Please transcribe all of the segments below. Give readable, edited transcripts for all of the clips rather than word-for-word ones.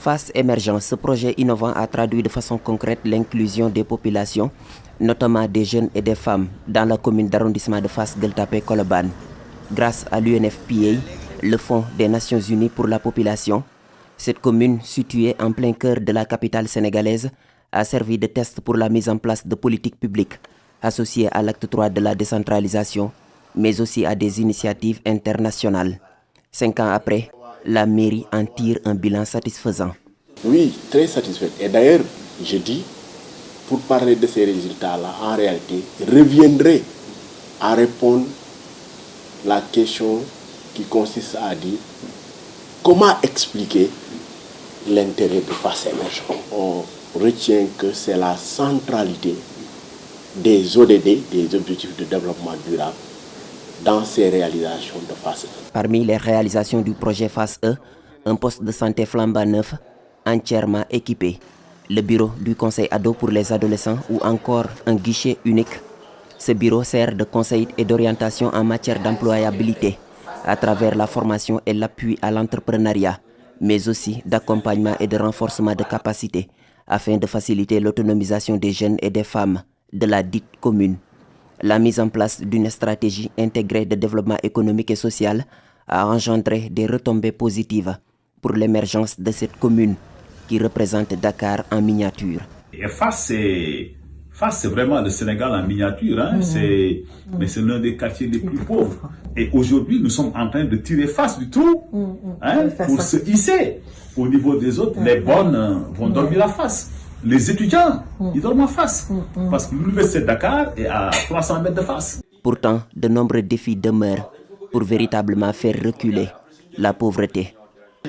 Face émergent, ce projet innovant a traduit de façon concrète l'inclusion des populations, notamment des jeunes et des femmes, dans la commune d'arrondissement de Fass Gueule Tapée Colobane. Grâce à l'UNFPA, le Fonds des Nations Unies pour la population, cette commune, située en plein cœur de la capitale sénégalaise, a servi de test pour la mise en place de politiques publiques associées à l'acte 3 de la décentralisation, mais aussi à des initiatives internationales. 5 ans après, la mairie en tire un bilan satisfaisant. Oui, très satisfait. Et d'ailleurs, je dis, pour parler de ces résultats-là, en réalité, reviendrait à répondre la question qui consiste à dire comment expliquer l'intérêt de Fass émergent. On retient que c'est la centralité des ODD, des objectifs de développement durable, dans ces réalisations de Fass E. Parmi les réalisations du projet Fass E, un poste de santé flambant neuf, entièrement équipé, le bureau du conseil ado pour les adolescents ou encore un guichet unique. Ce bureau sert de conseil et d'orientation en matière d'employabilité à travers la formation et l'appui à l'entrepreneuriat, mais aussi d'accompagnement et de renforcement de capacités afin de faciliter l'autonomisation des jeunes et des femmes de la dite commune. La mise en place d'une stratégie intégrée de développement économique et social a engendré des retombées positives pour l'émergence de cette commune qui représente Dakar en miniature. Et Fass, c'est vraiment le Sénégal en miniature, hein. Mais c'est l'un des quartiers les plus pauvres. Et aujourd'hui, nous sommes en train de tirer Fass du trou, hein, pour se hisser. Au niveau des autres, les bonnes vont dormir à Fass. Les étudiants, ils dorment à Fass. Parce que l'université de Dakar est à 300 mètres de Fass. Pourtant, de nombreux défis demeurent pour véritablement faire reculer la pauvreté.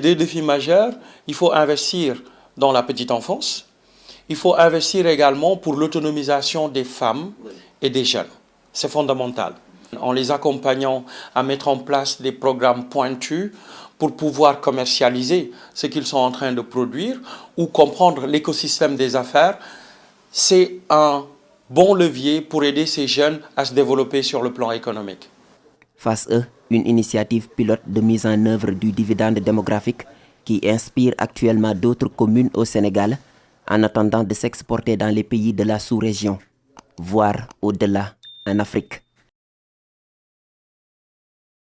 Des défis majeurs, il faut investir dans la petite enfance. Il faut investir également pour l'autonomisation des femmes et des jeunes. C'est fondamental. En les accompagnant à mettre en place des programmes pointus pour pouvoir commercialiser ce qu'ils sont en train de produire ou comprendre l'écosystème des affaires, c'est un bon levier pour aider ces jeunes à se développer sur le plan économique. Fass E, une initiative pilote de mise en œuvre du dividende démographique qui inspire actuellement d'autres communes au Sénégal en attendant de s'exporter dans les pays de la sous-région, voire au-delà en Afrique.